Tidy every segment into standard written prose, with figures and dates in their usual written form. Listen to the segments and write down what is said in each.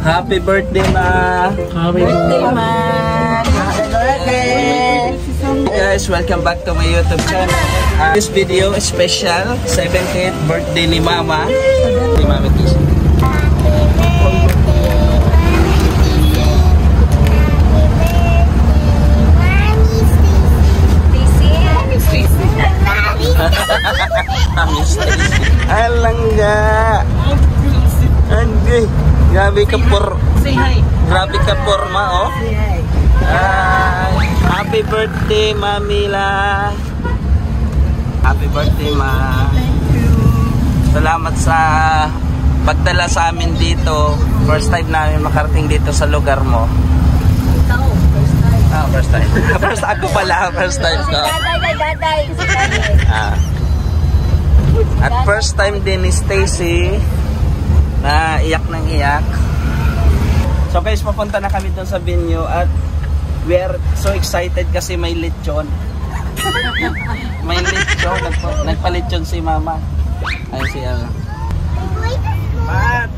Happy birthday, ma! Happy birthday, ma! Happy birthday! Guys, welcome back to my YouTube channel. This video is special, 70th birthday ni Mama. Ni Mama Kiss. Alangga. Anjay, grabe ka por. Grabe ka porma, oh. Happy birthday, Mamila. Happy birthday, Ma. Salamat sa pagdala sa amin dito. First time namin makarating dito sa lugar mo. First time. First ako pala, first time ko. At first time din ni Stacy na iyak ng iyak. So guys, papunta na kami doon sa venue at we are so excited kasi may lechon. May lechon. Nagpa-lechon si Mama. Ay si ano. Pat!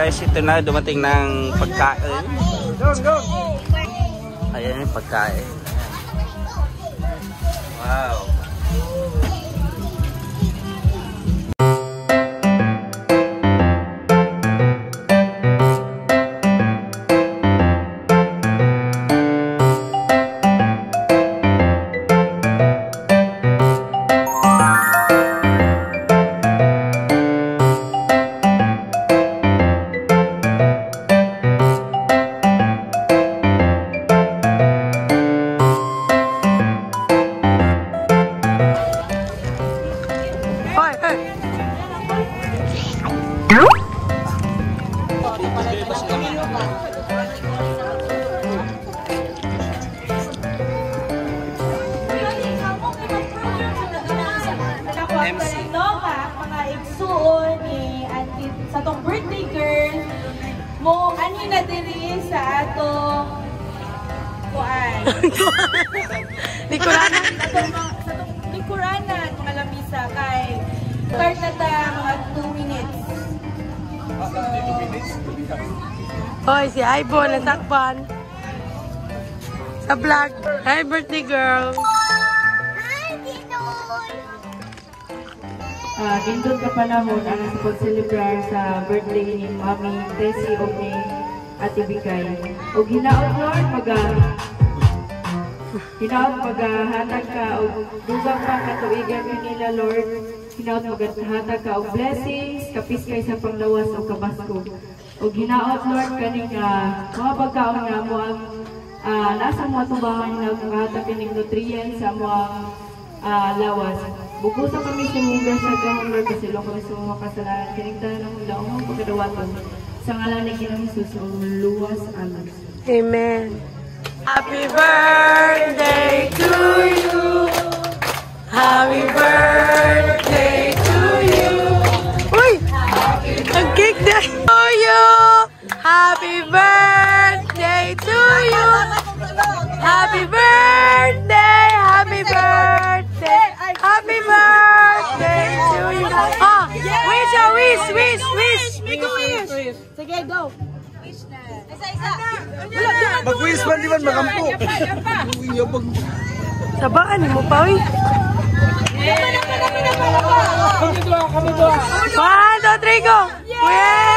Guys, ito na, dumating ng pagkain. Ayan yung pagkain. Wow. Mga igsuon ni auntie sa tong birthday girl mo ani na diri sa atong kuan. Likuranan sa tong likuranan mga lamisa kay start na ta mga 2 minutes. Hoy, si Aibo nasakpan sa vlog. Hi, birthday girl. Dindot ka panahon ang pag-celebrar sa birthday ni Mami Tessie o ni Ate Bikay. O hinaot Lord, maghahatag ka o dugang pa katuigan nila Lord. Hinaot maghahatag ka o blessings, kapis kay sa panglawas o kabasko. O hinaot Lord kaning mga pagkaon nga mo ang nasa mga tubangan na maghahatag kaning nutrients sa mga lawas. Bukusa kami sa mga sa gahong Lord kasi lang kami sa mga kasalanan. Kinigtahan ng mula umang pagkadawaton. Sa ngalan ni Kinang Jesus, ang luwas. Amen. Amen. Happy birthday to you. Happy birthday to you. Uy! Ang cake na to you. Happy birthday to you. Happy birthday. Happy birthday. Happy birthday to you. Ah, wish. Make a wish. Sige, go. Isa. Mag-wish man, di man makampo. Sabaan mo pa, uy. 1, 2, 3, go. Yeah!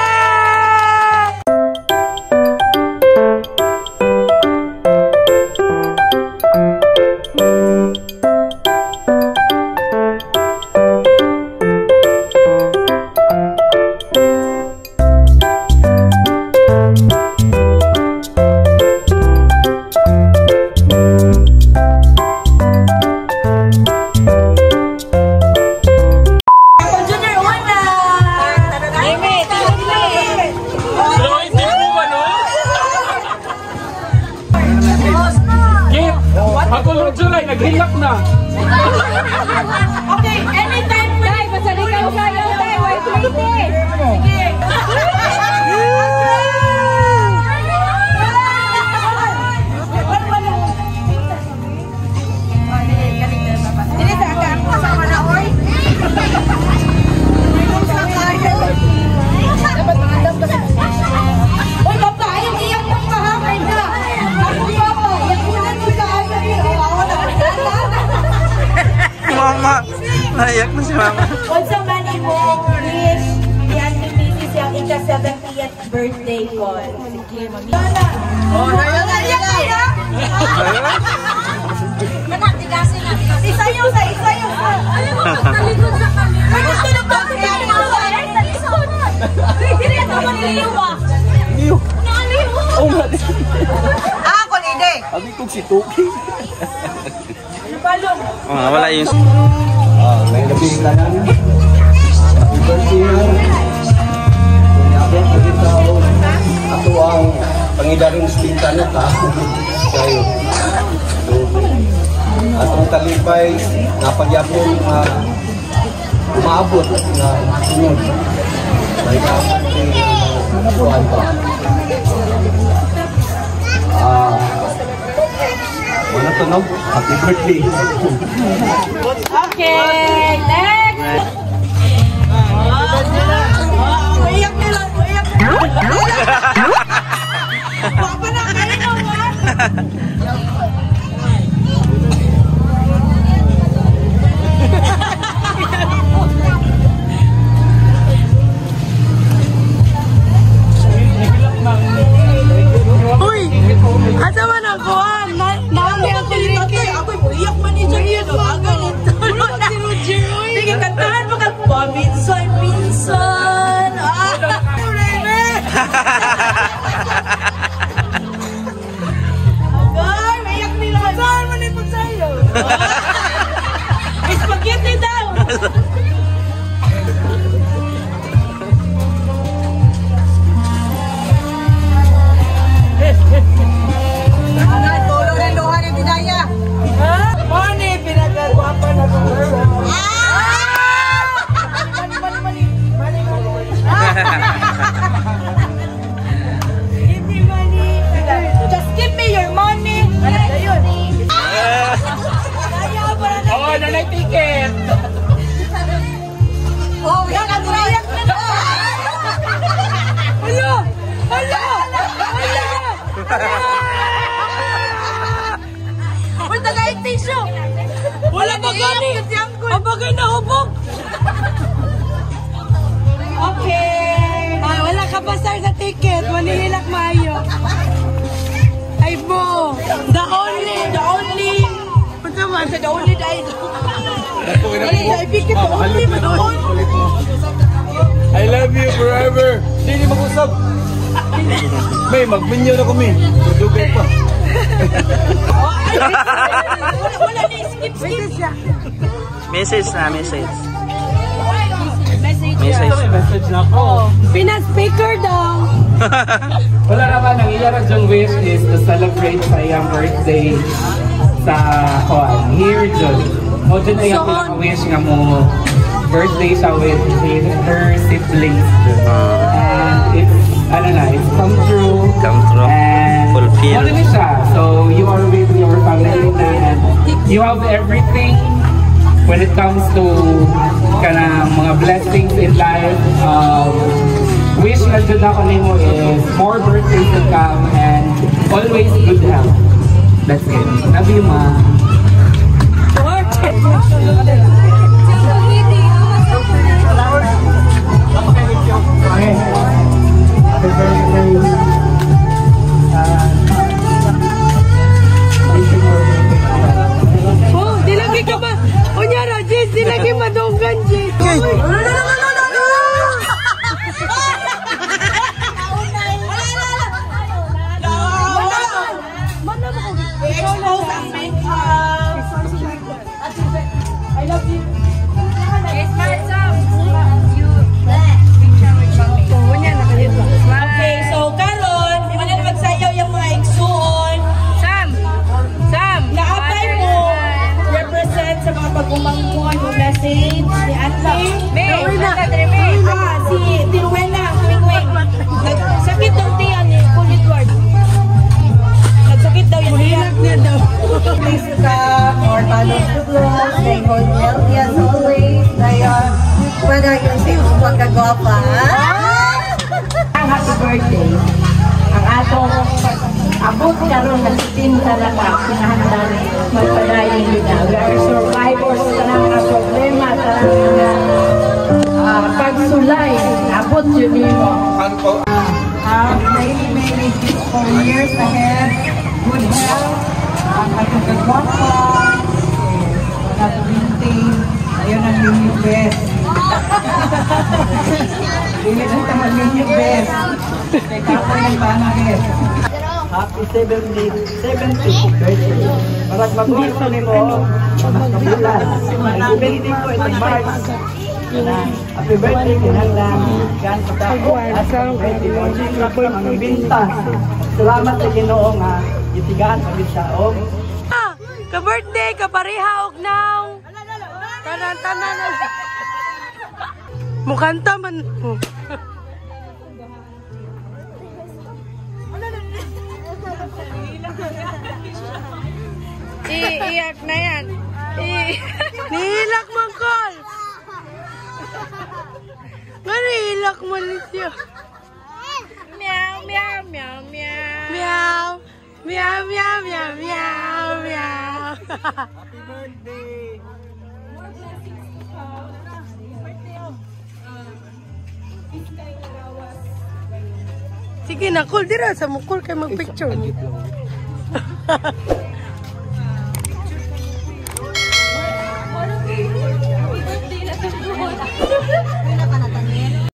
Naiyak na si mama. Also, mani mo, wish ni Auntie Mrs. yung ika-70th birthday ko. Sige, mami. Oh, isayaw sa. Alam mo, magtalikod sa kami. Gusto na ba? Hindi ito maniliw ba? Liw. Naliw. Oh, mali. Kolide. Abi kong si Tuki. Palong. Oh, wala yung... May labing tanan. Happy birthday. Kunyapit, nakita ako. Ako ang pangidaring spintan na ka. Kayo. Atong talipay, napagyapon na umaabot na sunod. May nabuhan pa. Wala tunog. Happy birthday. Okay, next. Uyak nila. Papa na kayo naman. Uy! Asa man ako ah? Naami ang kuliki. Ako'y uyak man ni Jair. Ulo ka si Roger, uy! Sige, kantahan mo ka. Paminsan. Agay, mayak nila. Saan mo na yung pagsayo? May spaghetti daw. Tulong ng luha ni Bidaya. Mani, pinagagwapa na ko. Hindi money. Just give me your money. Oh, nanay ticket. Oh, yan ang rayak na to. Hala! Hala! Uy, tagay tissue. Wala ba gani? Ang bagay na hubog! Okay. Ay, wala ka basar sa ticket. Manihilak maayo. Ay, bo! The only! Punta man sa the only dahil. Ay, pikit ko. Only man doon. I love you forever. Hindi mag-usap. May magminyo na kami. Dugay pa. Wala na, skip. Message na. Message. Message na ako. Pina-speaker daw. Wala naman, ang iyarag yung wish is to celebrate sa iyang birthday sa here dyan. Mo dyan na yung pinaka-wish nga mo birthday siya with her siblings. And it's, it's come true. And Fulfill. ano na siya? So you are with your family na and you have everything when it comes to kana mga blessings in life. Wish na dyan ako nimo is more birthdays to come and always good health. That's it. Love you, ma. Okay. Happy birthday. Oh, di lagi ka ba? O niya, Jess, di lagi madunggan, Jess. I love you. Okay, so karon, wala na magsayaw yung mga igsuon. Sam! Naapay mo represent sa mga pagumangkuhan yung message ni Auntie. Si Tiruena, Wing. Nagsakit daw tiyan ni Kulit Ward. Nagsakit daw yung tiyan. Please come or follow the vlog. Stay healthy as always. Ngayon, whether yung sa iyong pagkagwapa. Happy birthday. ang atong abot karon nga sitin talaga kinahanglan magpadayon nila. We are survivors sa mga problema sa mga pagsulay. Abot yun nimo. Many for years ahead. Good health. Atong kagwapa. Wala to maintain. Ayun ang yung best. Hindi na naman yung best. Kaya kapag ng panagit. Happy 70th birthday. Marag mag-uwi ni mo. Kapulan. Ang birthday ko itong March. Happy birthday, kinahanglan. Gan pagkakot. Happy birthday mo. Siyempre ang binta. Salamat sa Ginoo nga. Itigaan kami sa og. Ka-birthday, kapareha og now. Tanan-tanan. Mukanta man. Iiyak na yan. Nihilak man call. Nihilak man siya. Meow, meow, meow, meow. Meow. Meow, meow, meow, meow, meow. Happy birthday! Sige na, call dira sa mukul kay mag-picture.